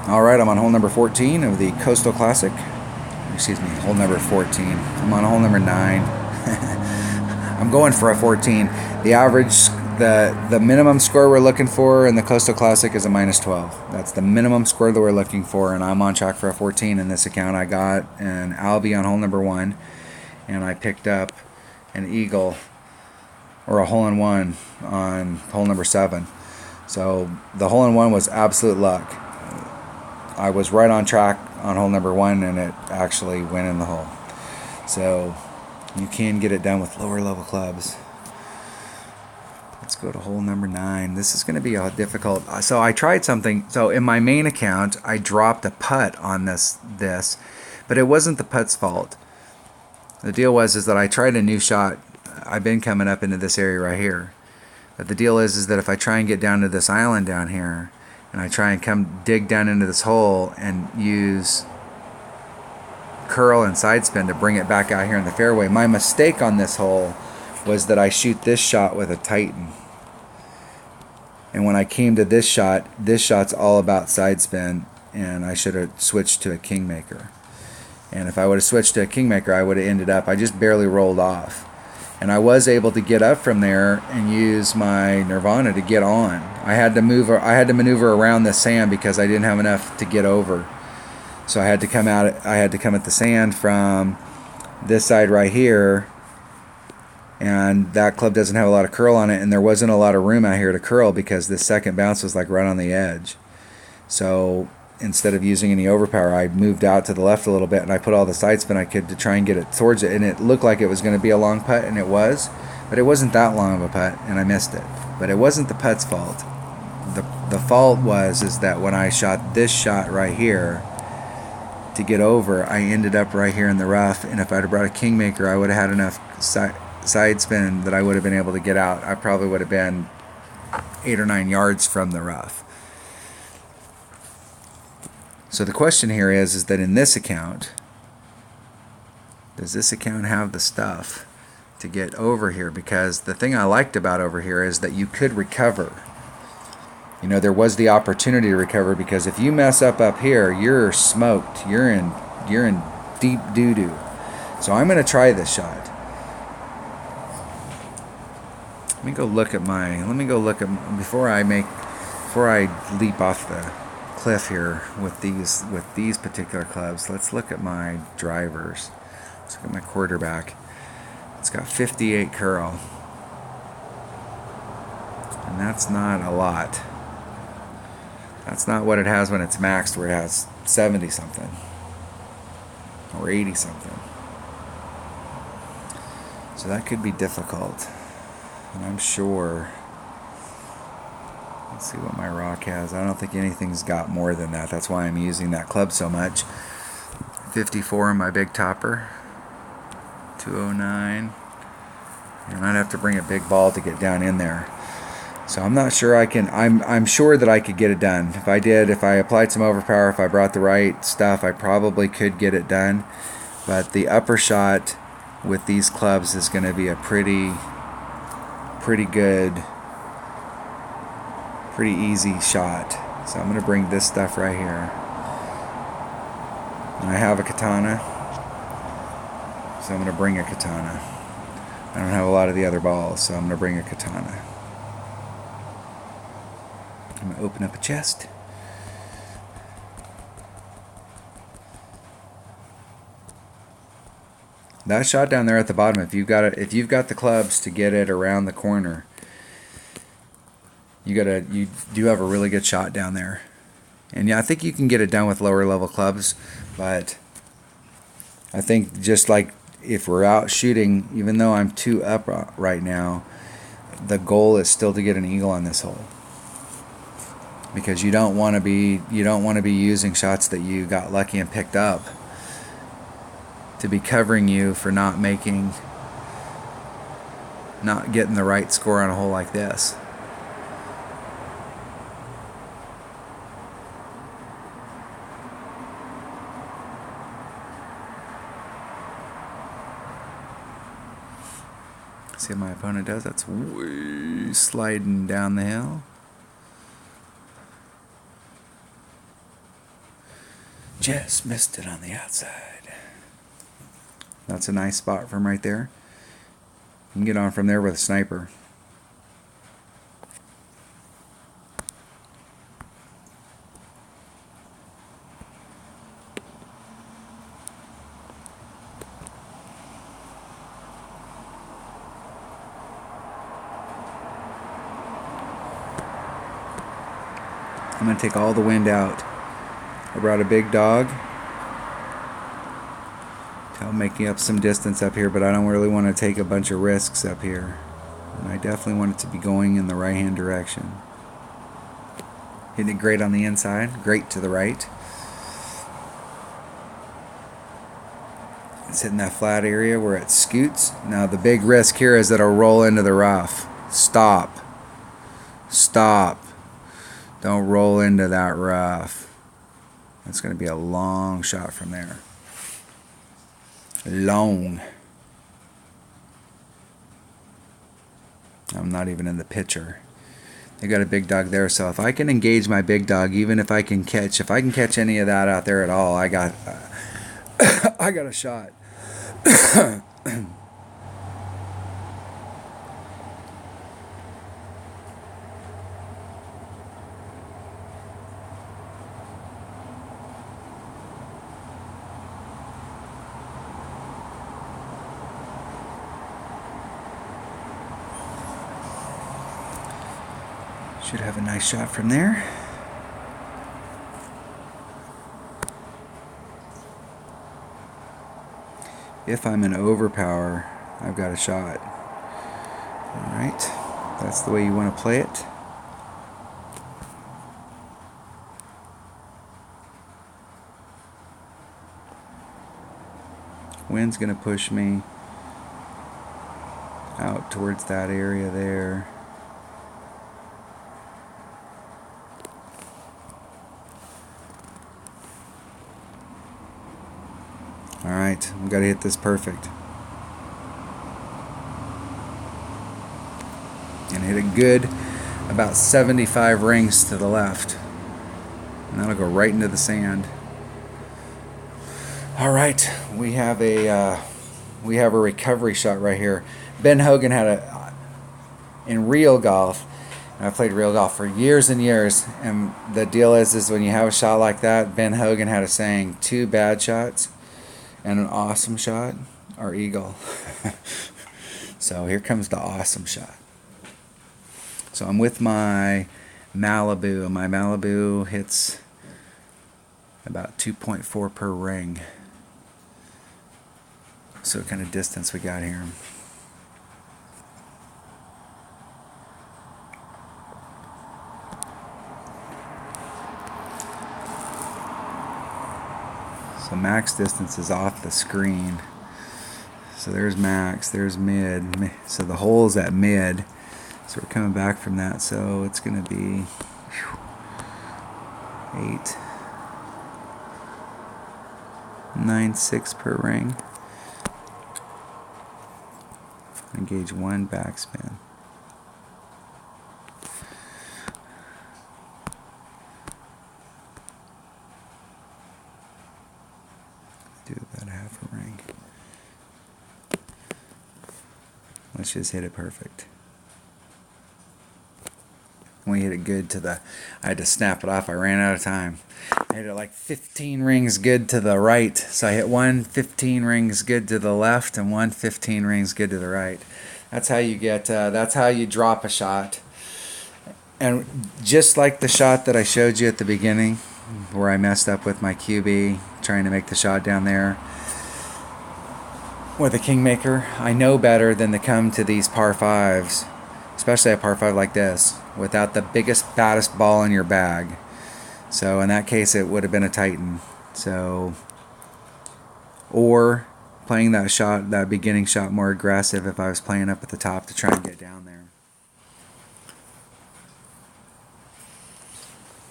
Alright, I'm on hole number 14 of the Coastal Classic. Excuse me, hole number 14. I'm on hole number 9. I'm going for a 14. The average, the minimum score we're looking for in the Coastal Classic is a -12. That's the minimum score that we're looking for, and I'm on track for a 14 in this account. I got an Albie on hole number 1, and I picked up an Eagle, or a hole-in-one, on hole number 7. So the hole-in-one was absolute luck. I was right on track on hole number 1, and it actually went in the hole. So you can get it done with lower level clubs. Let's go to hole number 9. This is going to be a difficult. So I tried something. So in my main account, I dropped a putt on this, but it wasn't the putt's fault. The deal is that I tried a new shot. I've been coming up into this area right here. But the deal is that if I try and get down to this island down here, and I try and come dig down into this hole and use curl and side spin to bring it back out here in the fairway. My mistake on this hole was that I shoot this shot with a Titan. And when I came to this shot's all about side spin, and I should have switched to a Kingmaker. And if I would have switched to a Kingmaker, I would have ended up, I just barely rolled off. And I was able to get up from there and use my Nirvana to get on. I had to maneuver around the sand because I didn't have enough to get over. So I had to come at the sand from this side right here, and that club doesn't have a lot of curl on it, and there wasn't a lot of room out here to curl because this second bounce was like right on the edge. So instead of using any overpower, I moved out to the left a little bit, and I put all the side spin I could to try and get it towards it, and it looked like it was going to be a long putt, and it was, but it wasn't that long of a putt, and I missed it. But it wasn't the putt's fault. The fault is that when I shot this shot right here to get over, I ended up right here in the rough, and if I'd have brought a Kingmaker, I would have had enough side spin that I would have been able to get out. I probably would have been 8 or 9 yards from the rough. So the question here is that in this account, does this account have the stuff to get over here? Because the thing I liked about over here is that you could recover. You know, there was the opportunity to recover, because if you mess up here, you're smoked. You're in deep doo-doo. So I'm going to try this shot. Let me go look at before I leap off the cliff here with these particular clubs. Let's look at my drivers. Let's look at my quarterback. It's got 58 curl, and that's not a lot. That's not what it has when it's maxed, where it has 70 something or 80 something. So that could be difficult, and I'm sure. Let's see what my rock has. I don't think anything's got more than that. That's why I'm using that club so much. 54 in my big topper. 209. And I'd have to bring a big ball to get down in there. So I'm not sure I can. I'm sure that I could get it done. If I applied some overpower, if I brought the right stuff, I probably could get it done. But the upper shot with these clubs is going to be a pretty good, pretty easy shot. So I'm going to bring this stuff right here. And I have a katana, so I'm going to bring a katana. I don't have a lot of the other balls, so I'm going to bring a katana. I'm going to open up a chest. That shot down there at the bottom, if you've got the clubs to get it around the corner, you do have a really good shot down there. And yeah, I think you can get it done with lower level clubs, but I think just like if we're out shooting, even though I'm 2 up right now, the goal is still to get an eagle on this hole. Because you don't want to be using shots that you got lucky and picked up to be covering you for not getting the right score on a hole like this. See what my opponent does? That's way sliding down the hill. Just missed it on the outside. That's a nice spot from right there. You can get on from there with a sniper. I'm going to take all the wind out. I brought a big dog to help making up some distance up here, but I don't really want to take a bunch of risks up here. And I definitely want it to be going in the right hand direction. Hitting it great on the inside, great to the right. It's hitting that flat area where it scoots. Now the big risk here is that it'll roll into the rough. Stop. Stop. Don't roll into that rough. That's going to be a long shot from there. Long. I'm not even in the picture. They got a big dog there, so if I can engage my big dog, even if I can catch any of that out there at all, I got I got a shot. Should have a nice shot from there. If I'm in overpower, I've got a shot. Alright, that's the way you want to play it. Wind's going to push me out towards that area there. Alright, we've got to hit this perfect. And hit it good, about 75 rings to the left. And that'll go right into the sand. Alright, we have a recovery shot right here. Ben Hogan had in real golf, and I played real golf for years and years, and the deal is when you have a shot like that, Ben Hogan had a saying, 2 bad shots and an awesome shot are eagle. So here comes the awesome shot. So I'm with my Malibu, and my Malibu hits about 2.4 per ring. So what kind of distance we got here? So max distance is off the screen. So there's max, there's mid. So the hole's at mid. So we're coming back from that. So it's going to be 8.96 per ring. Engage 1 backspin. Do about half a ring. Let's just hit it perfect. We hit it good to the, I had to snap it off, I ran out of time. I hit it like 15 rings good to the right. So I hit 1 15 rings good to the left and 1 15 rings good to the right. That's how you get, that's how you drop a shot. And just like the shot that I showed you at the beginning, where I messed up with my QB, trying to make the shot down there with a Kingmaker, I know better than to come to these par 5s, especially a par 5 like this, without the biggest, baddest ball in your bag. So in that case, it would have been a Titan. So, or playing that shot, that beginning shot, more aggressive if I was playing up at the top to try and get down there.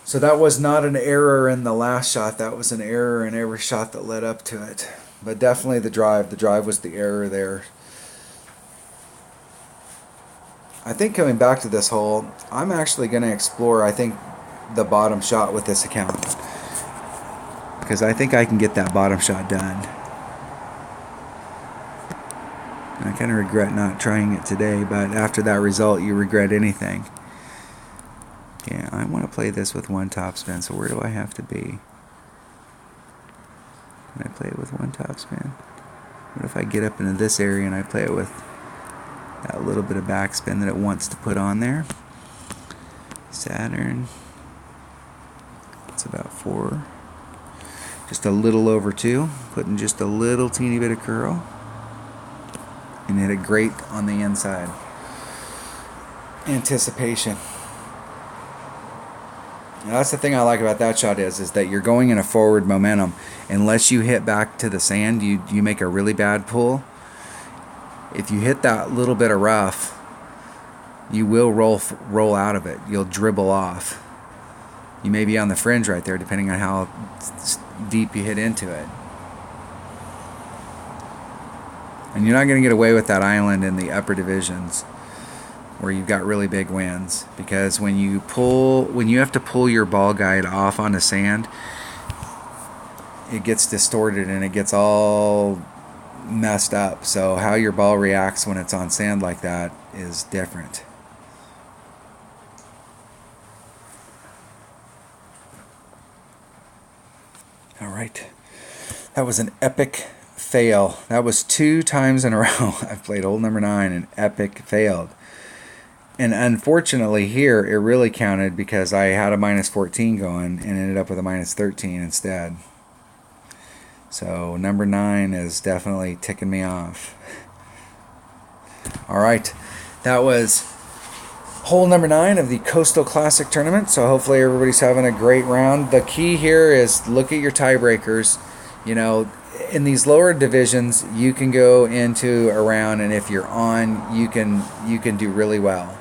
So that was not an error in the last shot. That was an error in every shot that led up to it. But definitely the drive. The drive was the error there. I think coming back to this hole, I'm actually going to explore, I think, the bottom shot with this account. because I think I can get that bottom shot done. I kind of regret not trying it today, but after that result, you regret anything. Okay, I want to play this with one topspin, so where do I have to be? Can I play it with one topspin? What if I get up into this area and I play it with that little bit of backspin that it wants to put on there? Saturn. It's about 4. Just a little over 2. Putting just a little teeny bit of curl. And hit it great on the inside. Anticipation. Now that's the thing I like about that shot is that you're going in a forward momentum. Unless you hit back to the sand, you make a really bad pull. If you hit that little bit of rough, you will roll out of it. You'll dribble off. You may be on the fringe right there, depending on how deep you hit into it. And you're not going to get away with that island in the upper divisions where you've got really big winds, because when you have to pull your ball guide off onto sand, it gets distorted and it gets all messed up. So how your ball reacts when it's on sand like that is different. All right, that was an epic fail. That was 2 times in a row I've played hole number 9 and epic failed. And unfortunately here it really counted because I had a -14 going and ended up with a -13 instead. So number 9 is definitely ticking me off. All right, that was hole number 9 of the Coastal Classic tournament. So hopefully everybody's having a great round. The key here is look at your tiebreakers. You know, in these lower divisions, you can go into a round, and if you're on, you can do really well.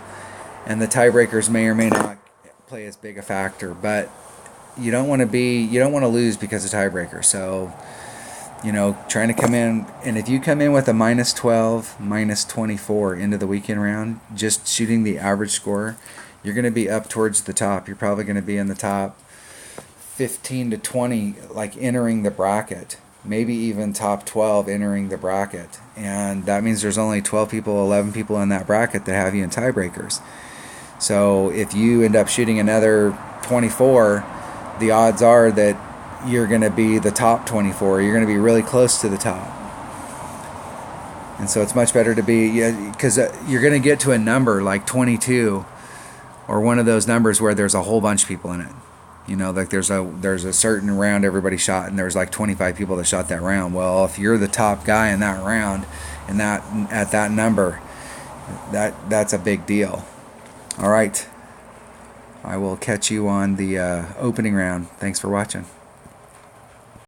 And the tiebreakers may or may not play as big a factor, but you don't want to lose because of tiebreakers. So, you know, trying to come in, and if you come in with a -12, -24 into the weekend round, just shooting the average score, you're going to be up towards the top. You're probably going to be in the top 15 to 20, like entering the bracket, maybe even top 12 entering the bracket. And that means there's only 12 people, 11 people in that bracket that have you in tiebreakers. So if you end up shooting another 24, the odds are that you're going to be the top 24. You're going to be really close to the top. And so it's much better to be, because you're going to get to a number like 22 or one of those numbers where there's a whole bunch of people in it. You know, like there's a certain round everybody shot, and there's like 25 people that shot that round. Well, if you're the top guy in that round and that at that number, that's a big deal. All right, I will catch you on the opening round. Thanks for watching.